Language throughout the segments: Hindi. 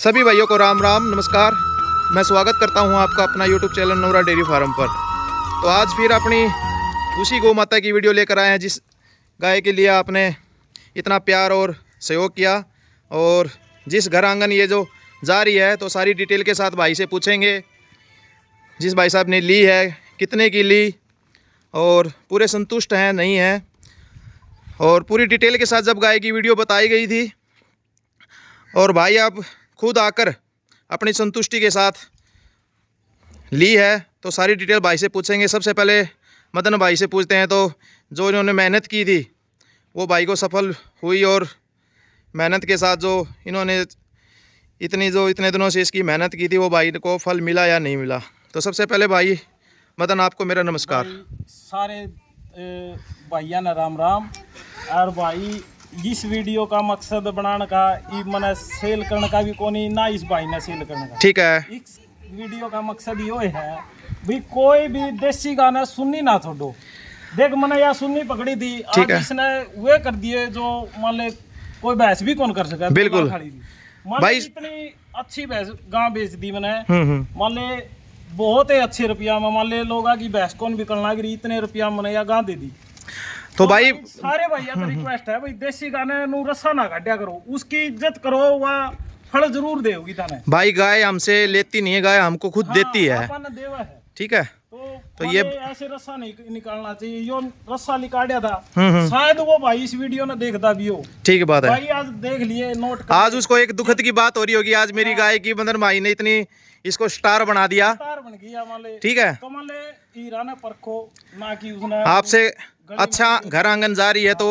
सभी भाइयों को राम राम नमस्कार। मैं स्वागत करता हूं आपका अपना यूट्यूब चैनल नूरा डेयरी फार्म पर। तो आज फिर अपनी उसी गौ माता की वीडियो लेकर आए हैं जिस गाय के लिए आपने इतना प्यार और सहयोग किया। और जिस घर आंगन ये जो जा रही है तो सारी डिटेल के साथ भाई से पूछेंगे। जिस भाई साहब ने ली है कितने की ली और पूरे संतुष्ट हैं नहीं हैं, और पूरी डिटेल के साथ जब गाय की वीडियो बताई गई थी और भाई आप खुद आकर अपनी संतुष्टि के साथ ली है तो सारी डिटेल भाई से पूछेंगे। सबसे पहले मदन भाई से पूछते हैं तो जो इन्होंने मेहनत की थी वो भाई को सफल हुई, और मेहनत के साथ जो इन्होंने इतने दिनों से इसकी मेहनत की थी वो भाई को फल मिला या नहीं मिला। तो सबसे पहले भाई मदन आपको मेरा नमस्कार। सारे भाइया ने राम राम। और भाई इस वीडियो का मकसद बनाने का मैंने सेल करने का भी कोनी ना इस भाई ने सेल करने का। ठीक है। इस वीडियो का मकसद ये है भाई कोई भी देसी गाना सुननी ना छोड़ो। देख मैंने यह सुननी पकड़ी थी, आज इसने वे कर दिए जो मान ले कोई भैंस भी कौन कर सका। बिल्कुल भाई इतनी अच्छी भैंस गाँव बेच दी मैंने, मान ले बहुत ही अच्छे रुपया में, मान ले लोग की भैंस कौन भी करना गिरी इतने रुपया मैंने या गाँव दे दी। तो भाई सारे भैया तो रिक्वेस्ट है भाई देसी गाने नु रस्सा ना काटा करो, उसकी इज्जत करो, वह फल जरूर देगी थाने। भाई गाय हमसे लेती नहीं है, गाय हमको खुद देती है। देवा है। ठीक है। तो ये ऐसे रस्सा नहीं निकालना चाहिए। यो रस्सा निकाला था शायद वो भाई इस वीडियो ने देखता भी हो। ठीक बात है भाई आज देख लिए नोट कर। आज उसको एक दुखद की बात हो रही होगी। आज मेरी गाय की मदन भाई ने इतनी इसको स्टार बना दिया। स्टार बन गया मान ले। ठीक है। तो मान ले हीरा ने परखो ना कि उसने आपसे अच्छा घर आंगन जा रही है तो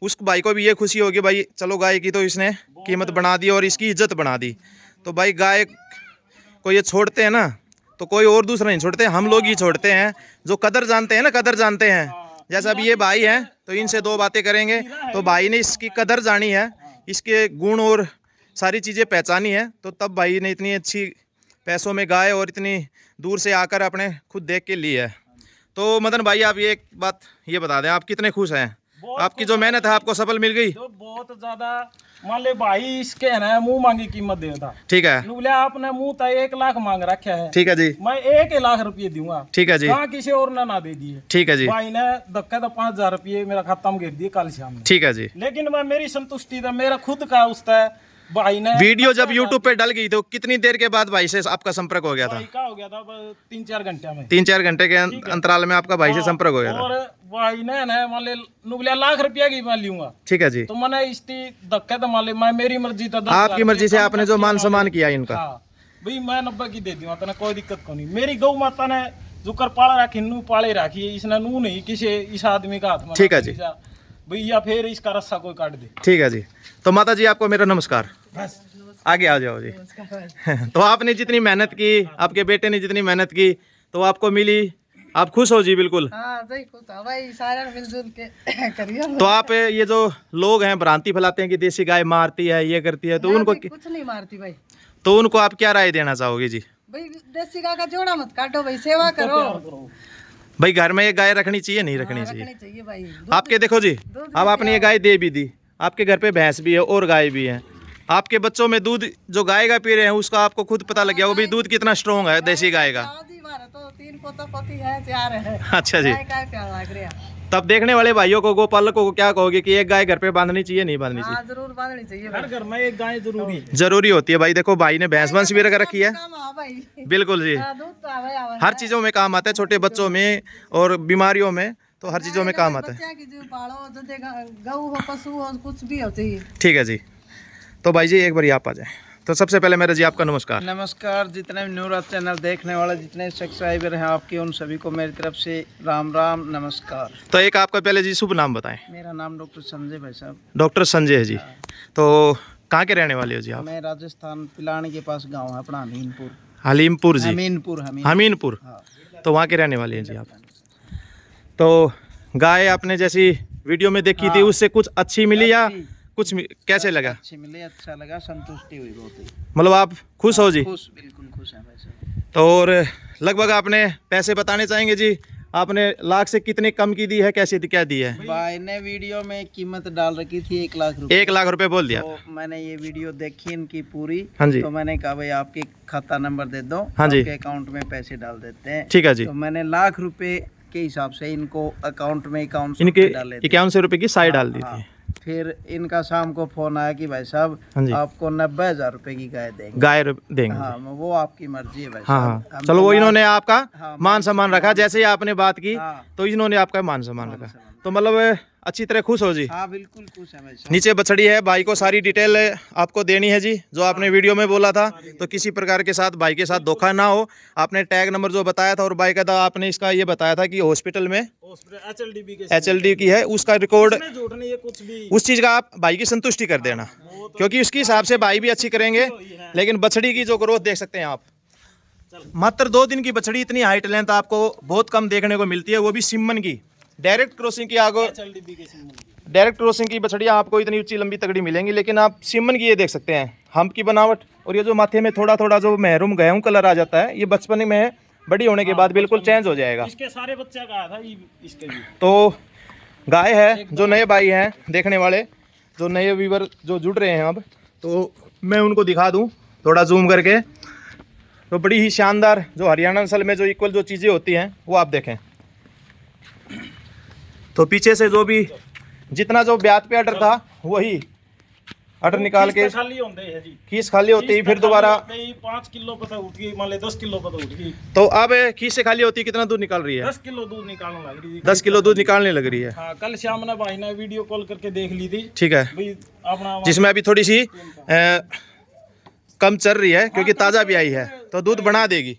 उस भाई को भी ये खुशी होगी भाई चलो गाय की तो इसने कीमत बढ़ा दी और इसकी इज्जत बढ़ा दी। तो भाई गाय को ये छोड़ते हैं ना तो कोई और दूसरा नहीं छोड़ते, हम लोग ही छोड़ते हैं जो कदर जानते हैं ना, कदर जानते हैं। जैसा अभी ये भाई हैं तो इनसे दो बातें करेंगे। तो भाई ने इसकी कदर जानी है, इसके गुण और सारी चीज़ें पहचानी है, तो तब भाई ने इतनी अच्छी पैसों में गाय और इतनी दूर से आकर अपने खुद देख के ली है। तो मदन भाई आप ये एक बात ये बता दें, आप कितने खुश हैं? आपकी जो मेहनत है आपको सफल मिल गई? तो बहुत ज्यादा मान ले भाई इसके है ना मुंह मांगी कीमत देता। ठीक है। बोले आपने मुंह था 1 लाख मांग रखा है। ठीक है जी। मैं 1 लाख रुपये दूंगा। ठीक है जी। कहाँ किसी और ने ना दे दिए। ठीक है जी। भाई ने धक्का तो 5,000 रुपये मेरा खाता में गिर दिए कल शाम में। ठीक है जी। लेकिन मैं मेरी संतुष्टि था, मेरा खुद का उसका भाई ने वीडियो जब यूट्यूब पे डल गई तो कितनी देर के बाद भाई से आपका संपर्क हो गया था? क्या हो गया था 3-4 घंटे में। 3-4 घंटे के अंतराल में आपका भाई से संपर्क हो गया था। और भाई ने मान ले नुबलिया लाख रुपया की मैं लूंगा। ठीक है जी। तो मैंने इसकी धक्का तो मान ले मैं मेरी मर्जी था, आपकी मर्जी से आपने जो मान सम्मान किया इनका भाई मैं 90 की दे दूंगा तो कोई दिक्कत को नहीं। मेरी गौ माता ने जो कर पाला रखी नू पाले रखी है, इसने नू नहीं किसी इस आदमी का हाथ में। ठीक है जी भैया फिर इसका रस्सा कोई काट दे। ठीक है जी। तो माता जी आपको मेरा नमस्कार। बस आगे आ जाओ जी। तो आपने जितनी मेहनत की, आपके बेटे ने जितनी मेहनत की तो आपको मिली, आप खुश हो जी? बिल्कुल भाई सारा मिलजुल के करिए। तो आप ये जो लोग हैं भ्रांति फैलाते हैं कि देसी गाय मारती है ये करती है, तो उनको कुछ नहीं मारती भाई। तो उनको आप क्या राय देना चाहोगे जी? भाई देसी गाय का जोड़ा मत काटो भाई, सेवा करो भाई। घर में एक गाय रखनी चाहिए नहीं रखनी चाहिए भाई। आपके देखो जी, अब आपने ये गाय दे भी दी, आपके घर पे भैंस भी है और गाय भी है, आपके बच्चों में दूध जो गाय का पी रहे हैं उसका आपको खुद पता लग गया वो भी दूध कितना स्ट्रॉन्ग है देसी गाय का। तो 3 पोता पोती है 4 है। अच्छा जी। तब देखने वाले भाइयों को गोपालकों को क्या कहोगे कि एक गाय घर पे बांधनी चाहिए नहीं बांधनी चाहिए? जरूर बांधनी चाहिए। हर घर में एक गाय जरूरी है। जरूरी होती है भाई। देखो भाई ने भैंस भैंस भी रखी है। बिल्कुल जी। हर चीजों में काम आता है, छोटे बच्चों में और बीमारियों में, तो हर चीजों में काम आता है। ठीक है जी। तो भाई जी एक बार आप आ जाए। तो सबसे पहले मेरा जी आपका नमस्कार। नमस्कार। जितने भी नूरा चैनल देखने वाले जितने सब्सक्राइबर हैं आपके उन सभी को मेरी तरफ से राम राम नमस्कार। तो एक आपका पहले जी शुभ नाम बताएं। मेरा नाम डॉक्टर संजय भाई साहब। डॉक्टर संजय है जी। तो कहाँ के रहने वाले हो जी आप? मैं राजस्थान पिलानी के पास गाँव है अपना हमीनपुर। हलीमपुर जी। हमीनपुर। तो वहाँ के रहने वाले हैं जी आप। तो गाय आपने जैसी वीडियो में देखी थी उससे कुछ अच्छी मिली या कुछ कैसे लगा? अच्छी मिली, अच्छा लगा, संतुष्टि हुई बहुत ही। मतलब आप खुश हो जी? खुश, बिल्कुल खुश हैं भाई साहब। तो और लगभग आपने पैसे बताने चाहेंगे जी आपने लाख से कितने कम की दी है, कैसे क्या दी है? भाई ने वीडियो में कीमत डाल रखी थी 1 लाख रुपए। 1 लाख रुपए बोल दिया। तो मैंने ये वीडियो देखी इनकी पूरी। हाँ जी। तो मैंने कहा भाई आपके खाता नंबर दे दो, हाँ जी। आपके अकाउंट में पैसे डाल देते हैं। ठीक है जी। तो मैंने लाख रुपए के हिसाब से इनको अकाउंट में 51 इनके डाले थे। 5100 रुपए की साई डाल दी हाँ। थी। फिर इनका शाम को फोन आया कि भाई साहब हाँ जी। आपको 90,000 रुपए की गाय देंगे। गाय देंगे। हाँ वो आपकी मर्जी है भाई हाँ साहब। हाँ, हम चलो तो वो लाख- इन्होंने आपका हाँ, मान सम्मान रखा, जैसे ही आपने बात की हाँ। तो इन्होंने आपका मान सम्मान रखा। तो मतलब अच्छी तरह खुश हो जी। हाँ बिल्कुल खुश है भाई साहब। नीचे बछड़ी है, भाई को सारी डिटेल आपको देनी है जी, जो आपने वीडियो में बोला था। तो किसी प्रकार के साथ भाई के साथ धोखा ना हो। आपने टैग नंबर जो बताया था और भाई का था, आपने इसका ये बताया था कि हॉस्पिटल में HLD की है, उसका रिकॉर्ड झूठ नहीं है कुछ भी। उस चीज़ का आप भाई की संतुष्टि कर देना, क्योंकि उसके हिसाब से भाई भी अच्छी करेंगे। लेकिन बछड़ी की जो ग्रोथ देख सकते हैं आप, मात्र 2 दिन की बछड़ी, इतनी हाइट लेंथ आपको बहुत कम देखने को मिलती है, वो भी सिमन की। डायरेक्ट क्रॉसिंग की आगो डायरेक्ट क्रॉसिंग की बछड़ियाँ आपको इतनी ऊंची लंबी तगड़ी मिलेंगी, लेकिन आप सिमन की ये देख सकते हैं, हम्प की बनावट। और ये जो माथे में थोड़ा थोड़ा जो महरून गेहूं कलर आ जाता है, ये बचपन में बड़ी होने के बाद बिल्कुल चेंज हो जाएगा। इसके सारे बच्चा का था इसके भी। तो गाय है, जो नए भाई हैं देखने वाले, जो नए व्यूवर जो जुड़ रहे हैं अब, तो मैं उनको दिखा दूं थोड़ा जूम करके। तो बड़ी ही शानदार, जो हरियाणा नस्ल में जो इक्वल जो चीज़ें होती हैं वो आप देखें। तो पीछे से जो भी जितना जो ब्यात पे अटर था वही अटर निकाल के खाली होते हैं जी। खीस खाली होती है, फिर दोबारा 5 किलो पता उठ गई, मान ले 10 किलो पता उठ गई। तो अब खीस से खाली होती है, कितना दूध निकाल रही है? 10 किलो दूध निकालने लग रही थी। 10 किलो दूध निकालने लग रही है। हाँ, कल शाम ने भाई ने वीडियो कॉल करके देख ली थी ठीक है, भाई अपना। जिसमें अभी थोड़ी सी कम चल रही है, क्योंकि ताज़ा भी आई है, तो दूध बढ़ा देगी।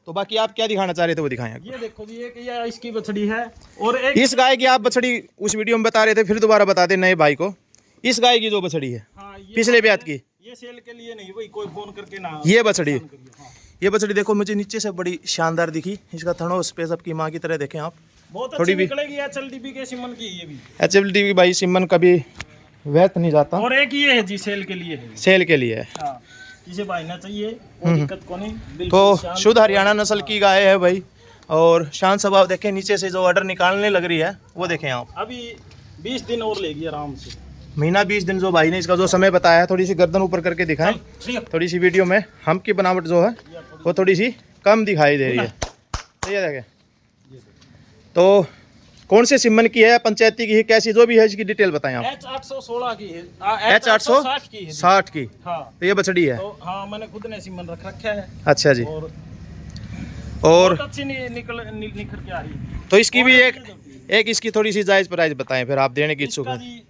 तो बाकी आप क्या दिखाना चाह रहे थे वो दिखाएं। ये देखो जी, एक ये इसकी बछड़ी है और एक इस गाय की आप बछड़ी उस वीडियो में बता रहे थे, फिर दोबारा बता दें नए भाई को। इस गाय की जो बछड़ी है, हाँ, ये पिछले ब्यात की, ये सेल के लिए नहीं भाई, कोई फोन करके ना। ये बछड़ी, हाँ। ये बछड़ी देखो मुझे नीचे से बड़ी शानदार दिखी। इसका थनों स्पेस आपकी माँ की तरह देखें आप, बहुत थोड़ी अच्छी भी निकलेगी। HLD के सिमन की ये भी। HLD की भाई सिमन कभी व्यर्थ नहीं जाता, और एक ये है जी, सेल के लिए है। सेल के लिए है। हाँ, किसे भाई ना चाहिए, कोई दिक्कत को नहीं, बिल्कुल तो शांत। शुद्ध हरियाणा नस्ल की गाय है भाई, और शांत स्वभाव देखें। नीचे से जो ऑर्डर निकालने लग रही है वो देखें आप। अभी 20 दिन और लेगी आराम से। महीना 20 दिन जो भाई ने इसका जो समय बताया है, थोड़ी सी गर्दन ऊपर करके दिखाएं, थोड़ी सी वीडियो में हम की बनावट जो है वो थोड़ी सी कम दिखाई दे रही है। तो ये देखें, तो कौन से सिमन की है, पंचायती की है, कैसी जो भी है, इसकी डिटेल बताएं आप। H816 की है। H860 की है। 60 की, हाँ, तो ये बछड़ी है। तो हाँ, मैंने खुद ने सिमन रख रखा है। अच्छा जी। और और बहुत अच्छी निखर के आ रही है। तो इसकी भी एक इसकी थोड़ी सी जायज प्राइस बताएं, फिर आप देने की इच्छुक इसका हैं। जी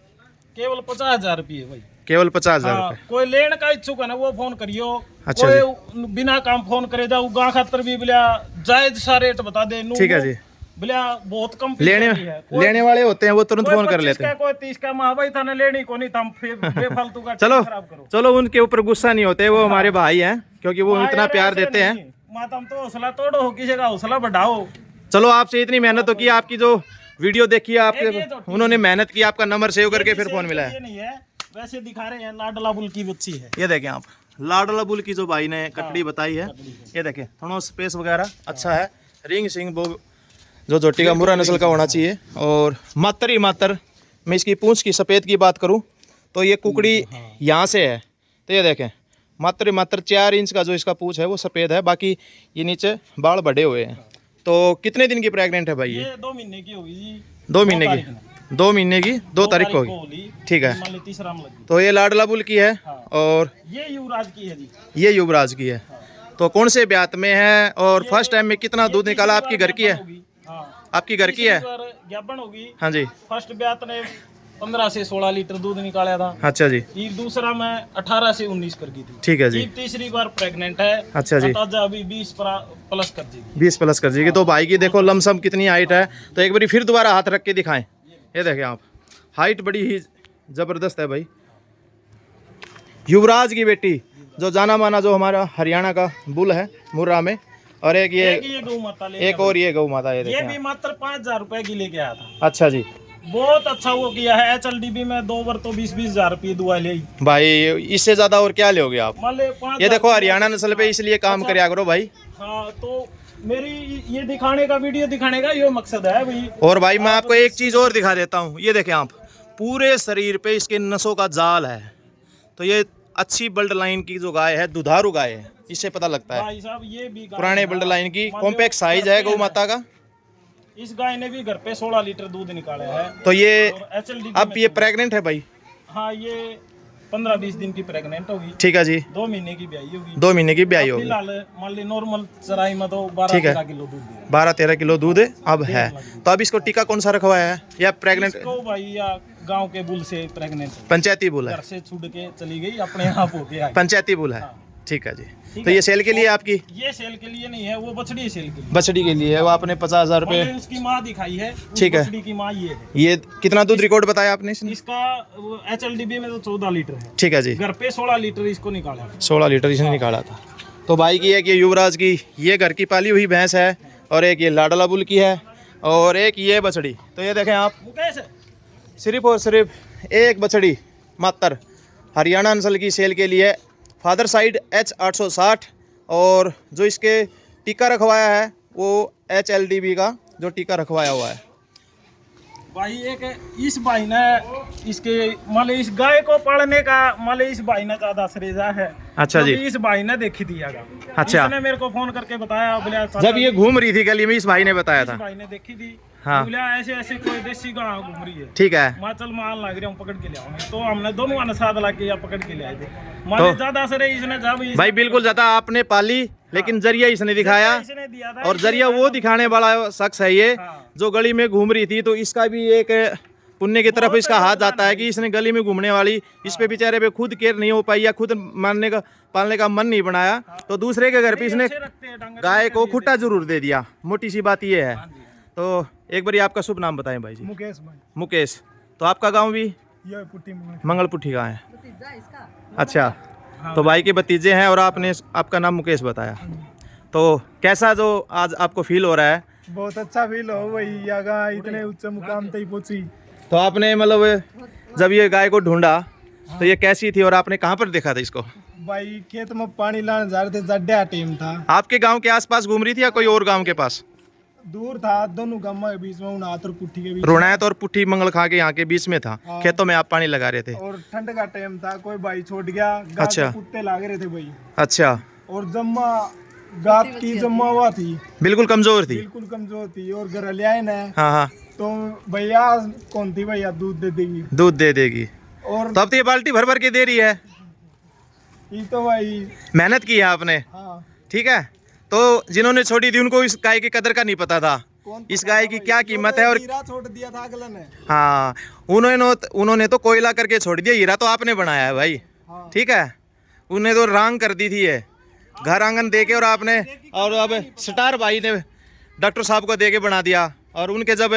केवल 50,000 रुपये भाई। केवल 50,000 हाँ, रुपये। कोई लेने का इच्छुक है ना, वो फोन करियो। अच्छा कोई बिना काम फोन करे जाओ, गा खातर भी बिला जायज सा रेट बता दे। ठीक है जी। बिला बहुत कम लेने वाले होते हैं वो तुरंत फोन कर लेते हैं। कोई 30 का माँ भाई था ना, लेनी को नहीं था, फिर बेफालतू का चलो खराब करो। चलो, उनके ऊपर गुस्सा नहीं होते, वो हमारे भाई हैं, क्योंकि वो हाँ, इतना यार, प्यार ऐसे देते हैं। नहीं। मातम तो हौसला तोड़ो, किसी का हौसला बढ़ाओ। चलो, आपसे इतनी मेहनत तो की, आपकी जो वीडियो देखी है ये आपके, तो ठीक उन्होंने मेहनत की, आपका नंबर सेव करके फिर फोन मिला ये है। नहीं है, वैसे दिखा रहे हैं, लाडला बुल की बच्ची है। ये देखें आप, लाडला बुल की जो भाई ने कटड़ी बताई है, ये देखें, थोड़ा स्पेस वगैरह अच्छा है। रिंग सिंग वो जो जोटी का मुर्रा नस्ल का होना चाहिए। और मात्र ही मात्र मैं इसकी पूंछ की सफ़ेद की बात करूं तो ये कुकड़ी यहाँ से है, तो ये देखें मात्र 4 इंच का जो इसका पूंछ है वो सफ़ेद है, बाकी ये नीचे बाल बढ़े हुए हैं। तो कितने दिन की प्रेग्नेंट है भाई ये 2 महीने की होगी जी। 2 महीने की, 2 महीने की 2 तारीख को होगी। ठीक है, मान ली तीसरा में लगी। तो ये लाडला बुल की है। हाँ। और ये युवराज की है जी। ये युवराज की है। तो कौन से ब्यात में है और फर्स्ट टाइम में कितना दूध निकाला? आपकी घर की है? हाँ। आपकी घर की है? ज्ञापन होगी। हाँ जी। फर्स्ट ब्यात ने 15 से 16 लीटर दूध निकाला था। अच्छा जी। ये दूसरा में 18 से 19 कर गई थी। ठीक है जी। ये तीसरी बार प्रेग्नेंट है। अच्छा जी। अभी 20 प्लस कर देगी। 20 प्लस कर देगी। तो भाई की देखो लमसम कितनी हाइट है, तो एक बार फिर दोबारा हाथ रख के दिखाएं। ये देखें आप, हाइट बड़ी ही जबरदस्त है भाई। युवराज की बेटी, जो जाना माना जो हमारा हरियाणा का बुल है मुर्रा में। और एक ये गौ माता एक और ये गौ माता, ये भी देखें। मात्र 5,000 रुपए की लेके आया था। अच्छा जी। बहुत अच्छा वो किया है। HLDB में 2 बार तो 20-20 हजार रुपये दुआ ले। भाई इससे ज्यादा और क्या लोगे आप? मान ले 5,000 ये देखो हरियाणा नस्ल पे इसलिए काम अच्छा। करया करो भाई। हाँ, तो मेरी ये दिखाने का, वीडियो दिखाने का ये मकसद है भाई। और भाई मैं आपको एक चीज़ और दिखा देता हूँ, ये देखें आप, पूरे शरीर पे इसके नसों का जाल है। तो ये अच्छी ब्लड लाइन की जो गाय है, दुधारू गाय है, इससे पता लगता है। भाई साहब ये भी पुराने ब्लड लाइन की कॉम्पैक्ट साइज है गौ माता का। इस गाय ने भी घर पे 16 लीटर दूध निकाला है। तो ये HLD अब ये प्रेग्नेंट है भाई? हाँ, ये 15-20 दिन की प्रेग्नेंट होगी। ठीक है जी। 2 महीने की ब्याई होगी। 2 महीने की ब्याई होगी। फिलहाल मान ली नॉर्मल चराई में तो 12-13 किलो दूध है। 12-13 किलो दूध अब है। तो अब इसको टीका कौन सा रखवाया है या प्रेग्नेंट? इसको भाई या गांव के बुल से प्रेग्नेंट है। पंचायती बुल है? घर से छूट के चली गई, अपने आप होके आई। पंचायती बुल है। हाँ। ठीक है जी। तो ये सेल के लिए आपकी? ये सेल के लिए नहीं है, वो बछड़ी सेल के लिए। बछड़ी के लिए है, वो आपने 50,000 रुपए। उसकी माँ दिखाई है। ठीक है। बछड़ी की माँ ये है। ये कितना दूध रिकॉर्ड बताया आपने इसने? इसका HLDB में तो 14 लीटर है। ठीक है जी। घर पे 16 लीटर इसको निकाला। 16 लीटर इसने निकाला था। तो भाई की एक ये युवराज की ये घर की पाली हुई भैंस है, और एक ये लाडला बुल की है, और एक ये बछड़ी। तो ये देखें आप, सिर्फ और सिर्फ एक बछड़ी मात्र हरियाणा नस्ल की सेल के लिए, फादर साइड H860, और जो इसके टीका रखवाया है वो HLDB का जो टीका रखवाया हुआ है। भाई एक इस भाई ने इसके मतलब इस गाय को पालने का मतलब इस भाई ने ज्यादा श्रेय है। अच्छा जी। इस भाई ने देखी थी आगा। अच्छा। इसने मेरे को फोन करके बताया, बोले जब ये घूम रही थी गली में इस भाई ने बताया था। इस भाई ने देखी थी। हाँ। बोले ऐसे ऐसे कोई देसी गाय घूम रही है। ठीक है। मैं चल मान लग रहा हूँ, पकड़ के ले आऊंगे। तो हमने दोनों ने साथ ला के या पकड़ के ले आए थे। मैंने ज्यादा श्रेय इसने जब भाई बिल्कुल ज्यादा आपने पाली, लेकिन जरिया इसने दिखाया, इसने दिया था। और जरिया वो दिखाने वाला शख्स है ये जो गली में घूम रही थी। तो इसका भी एक पुण्य की तरफ इसका हाथ जाता है कि इसने गली में घूमने वाली, इस पे बेचारे पे खुद केयर नहीं हो पाई या खुद पालने का मन नहीं बनाया, तो दूसरे के घर पे इसने गाय को खुट्टा जरूर दे दिया। मोटी सी बात ये है। तो एक बार आपका शुभ नाम बताएं भाई जी। मुकेश भाई। मुकेश। तो आपका गांव भी ये पुट्टी मंगलपुट्ठी गाँव है? अच्छा। तो भाई के भतीजे हैं और आपने आपका नाम मुकेश बताया। तो कैसा जो आज आपको फील हो रहा है? बहुत अच्छा फील हो वही आगा इतने उच्च मुकाम तक पहुंची। तो आपने मतलब जब ये गाय को ढूंढा तो ये कैसी थी और आपने कहाँ पर देखा था इसको? भाई खेत में पानी लाने जा रहे थे, जड्डा टाइम था। आपके गांव के आसपास घूम रही थी या कोई और गांव के पास? दूर था, दोनों गांव के बीच में, उनात और पुट्ठी के बीच। रुणायत और पुट्ठी मंगल खा के यहाँ के बीच में था। खेतों में आप पानी लगा रहे थे और ठंड का टाइम था, कोई भाई छोड़ गया। अच्छा। कुत्ते लाग रहे थे भाई। अच्छा। और जम्मा गात की जम्मा हुआ थी, बिल्कुल कमजोर थी। बिल्कुल कमजोर थी। और घर ले आए ना, हाँ हाँ, तो भैया कौन थी भैया दूध दे देगी, दूध दे देगी। और तो अब तो ये बाल्टी भर भर के दे रही है। ये तो भाई मेहनत की है आपने। हाँ। ठीक है। तो जिन्होंने छोड़ी थी उनको इस गाय की कदर का नहीं पता था, इस गाय की क्या कीमत है। और हीरा छोड़ दिया था अगले ने। हाँ, उन्होंने तो कोयला करके छोड़ दिया, हीरा तो आपने बनाया है भाई। हाँ। ठीक है। उन्हें तो रांग कर दी थी ये घर आंगन दे के, और आपने और अब स्टार भाई ने डॉक्टर साहब को दे के बना दिया। और उनके जब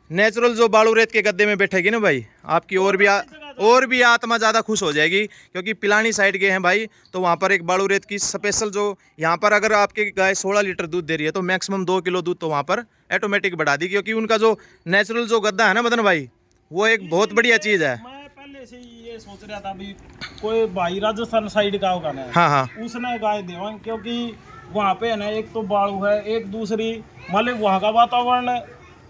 नेचुरल जो बालू रेत के गद्दे में बैठेगी ना भाई, आपकी और भी आत्मा ज़्यादा खुश हो जाएगी। क्योंकि पिलानी साइड गए हैं भाई, तो वहाँ पर एक बालू रेत की स्पेशल जो यहाँ पर अगर आपकी गाय 16 लीटर दूध दे रही है तो मैक्सिमम 2 किलो दूध तो वहाँ पर ऑटोमेटिक बढ़ा दी। क्योंकि उनका जो नेचुरल जो गद्दा है ना मदन भाई, वो एक बहुत बढ़िया चीज़ है। मैं पहले से ही ये सोच रहा था भी कोई भाई राजस्थान साइड का होगा ना, हाँ हाँ, उसने गाय देवा। क्योंकि वहाँ पे है ना, एक तो बालू है, एक दूसरी मतलब वहाँ का वातावरण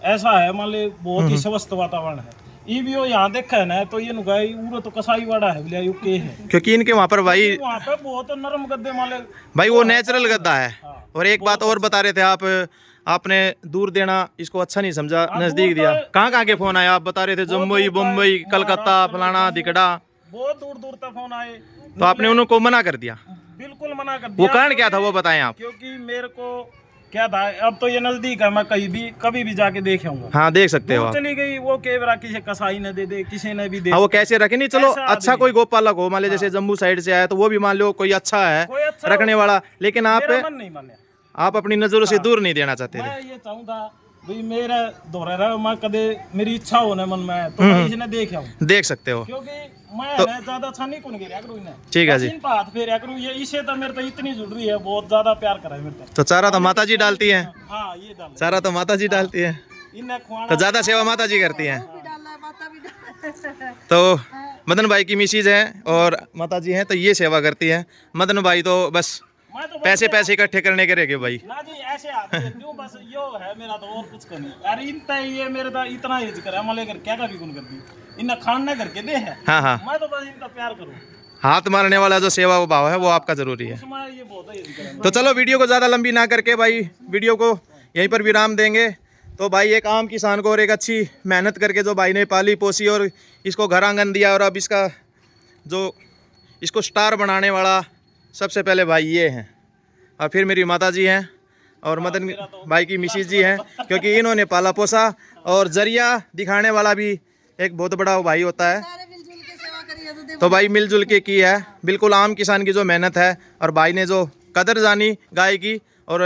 ऐसा है, मतलब बहुत ही स्वस्थ वातावरण है। ये भी वो यहाँ देखा है ना, तो ये गाय उरो तो कसाई वाड़ा है बोले यूके है। क्योंकि इनके वहाँ पर भाई वहाँ पे बहुत नरम गद्दे माले भाई, वो नेचुरल गद्दा है। हाँ। और एक बात और बता रहे थे आप, आपने दूर देना इसको अच्छा नहीं समझा, नजदीक दिया। कहाँ के फोन आए आप बता रहे थे? जम्मू, मुंबई, कलकत्ता, फलाना दिकड़ा, बहुत दूर दूर तक फोन आए। तो आपने उनको मना कर दिया? बिल्कुल मना कर दिया। वो कारण क्या था वो बताएं आप। क्योंकि मेरे को क्या था, अब तो ये नजदीक है, मैं कभी भी जाके देख आऊंगा। हाँ, देख सकते हो आप। चली गई वो केवरा, किसी कसाई ने दे दे, किसी ने भी दे। हाँ, वो कैसे रखे नहीं, चलो ऐसा अच्छा आदमी। कोई गोपालक हो, मान लो जैसे जम्मू साइड से आया तो वो भी मान लो कोई अच्छा है कोई अच्छा रखने वाला, लेकिन मेरा मन नहीं माने। आप अपनी नजरों से दूर नहीं देना चाहते थे। मैं ये चाहूंगा भाई, मेरा दोहरा रहा, मैं कदे मेरी इच्छा होने मन में तो मैं इसने देख आऊं। देख सकते हो। क्योंकि मैं तो- ना ज्यादा अच्छा नहीं कौन गिरा करूं इन्हें। ठीक है जी। बस इन पे हाथ फेरा करूं, ये इसे तो मेरे तो इतनी जुड़ रही है, बहुत ज्यादा प्यार करे मेरे तो चारा तो माता जी डालती है, हाँ ये डाल चारा तो माता जी डालती है, इन्हें खुआना। तो ज्यादा सेवा माता जी करती हैं। भी डालना है, माता भी डालना है। तो मदन भाई की मिसीज है और माता जी हैं, तो ये सेवा करती है। मदन भाई तो बस मैं तो पैसे पैसे इकट्ठे करने के रह गए भाई। ना जी ऐसे आते हैं, क्यों बस यो है मेरा तो और कुछ करनी। अरे इतना ये मेरे तो इतना एज कर है मले कर क्या का भी गुण कर दी इन खान ना करके दे है। हाँ हाँ, मैं तो बस इनका प्यार करूँ। हाथ मारने वाला जो सेवा भाव है वो आपका जरूरी है। उसमें ये बहुत एज कर। तो चलो वीडियो को ज़्यादा लंबी ना करके भाई वीडियो को यहीं पर विराम देंगे। तो भाई एक आम किसान को और एक अच्छी मेहनत करके जो भाई ने पाली पोसी और इसको घर आंगन दिया, और अब इसका जो इसको स्टार बनाने वाला सबसे पहले भाई ये हैं, और फिर मेरी माता जी हैं और मदन भाई की मिसिज जी हैं, क्योंकि इन्होंने पाला पोसा। और जरिया दिखाने वाला भी एक बहुत बड़ा भाई होता है। सारे मिलजुल के सेवा करिए तो भाई मिलजुल के की है, बिल्कुल आम किसान की जो मेहनत है, और भाई ने जो कदर जानी गाय की और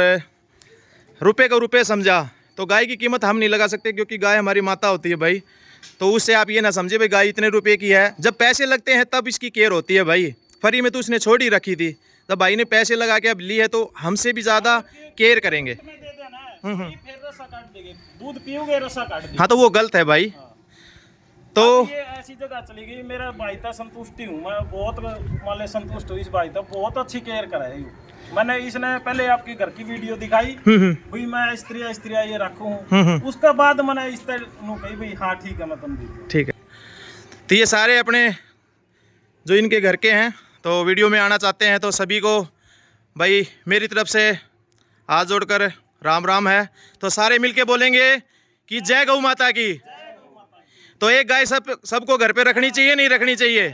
रुपए को रुपए समझा। तो गाय की कीमत हम नहीं लगा सकते, क्योंकि गाय हमारी माता होती है भाई। तो उससे आप ये ना समझे भाई गाय इतने रुपए की है, जब पैसे लगते हैं तब इसकी केयर होती है भाई। फ्री में तो उसने छोड़ ही रखी थी, जब भाई ने पैसे लगा के अब ली है तो हमसे भी ज़्यादा केयर करेंगे। फिर रस्सा काट देंगे, दूध पियोगे रस्सा काट देंगे। हाँ तो वो गलत है भाई। तो ये ऐसी जगह चली गई, मेरा भाई था संतुष्टि हूँ मैं बहुत, मान ले संतुष्ट हूँ इस भाई था, बहुत अच्छी केयर कराई। मैंने इसने पहले आपकी घर की वीडियो दिखाई भाई, मैं स्त्रिया ये रखूँ, उसके बाद मैंने इस तरह कही भाई हाँ ठीक है मैं तुम दी। ठीक है, तो ये सारे अपने जो इनके घर के हैं तो वीडियो में आना चाहते हैं, तो सभी को भाई मेरी तरफ से हाथ जोड़कर राम राम है। तो सारे मिलके बोलेंगे कि जय गौ माता की। तो एक गाय सबको घर पे रखनी चाहिए, नहीं रखनी चाहिए?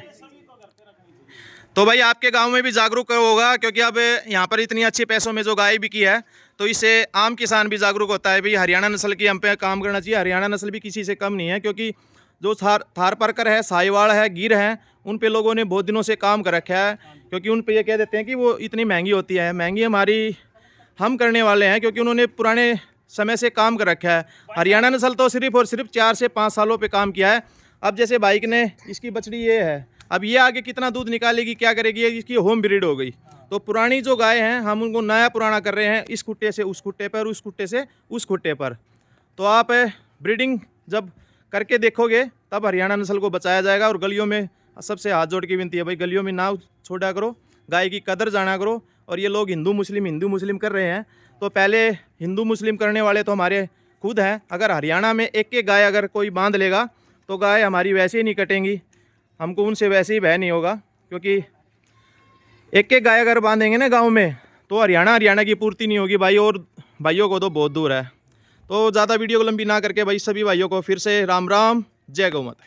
तो भाई आपके गांव में भी जागरूक होगा, क्योंकि अब यहाँ पर इतनी अच्छी पैसों में जो गाय बिकी है तो इससे आम किसान भी जागरूक होता है। भाई हरियाणा नस्ल की हम पे काम करना चाहिए। हरियाणा नस्ल भी किसी से कम नहीं है, क्योंकि जो थार परकर है, साहिवाल है, गिर है, उन पे लोगों ने बहुत दिनों से काम कर रखा है। क्योंकि उन पे ये कह देते हैं कि वो इतनी महंगी होती है, महंगी हमारी हम करने वाले हैं, क्योंकि उन्होंने पुराने समय से काम कर रखा है। हरियाणा नस्ल तो सिर्फ और सिर्फ 4 से 5 सालों पे काम किया है। अब जैसे बाइक ने इसकी बछड़ी ये है, अब ये आगे कितना दूध निकालेगी, क्या करेगी, इसकी होम ब्रीड हो गई। तो पुरानी जो गाय हैं हम उनको नया पुराना कर रहे हैं, इस खुट्टे से उस खुट्टे पर, उस खुट्टे से उस खुट्टे पर। तो आप ब्रीडिंग जब करके देखोगे तब हरियाणा नस्ल को बचाया जाएगा। और गलियों में सबसे हाथ जोड़ की विनती है भाई, गलियों में ना छोड़ा करो, गाय की कदर जाना करो। और ये लोग हिंदू मुस्लिम कर रहे हैं, तो पहले हिंदू मुस्लिम करने वाले तो हमारे खुद हैं। अगर हरियाणा में एक गाय अगर कोई बांध लेगा तो गाय हमारी वैसे ही नहीं कटेंगी, हमको उनसे वैसे ही भय नहीं होगा। क्योंकि एक गाय अगर बांधेंगे ना गांव में तो हरियाणा की पूर्ति नहीं होगी भाई, और भाइयों को तो बहुत दूर है। तो ज़्यादा वीडियो को लंबी ना करके भाई सभी भाइयों को फिर से राम राम, जय गौ माता।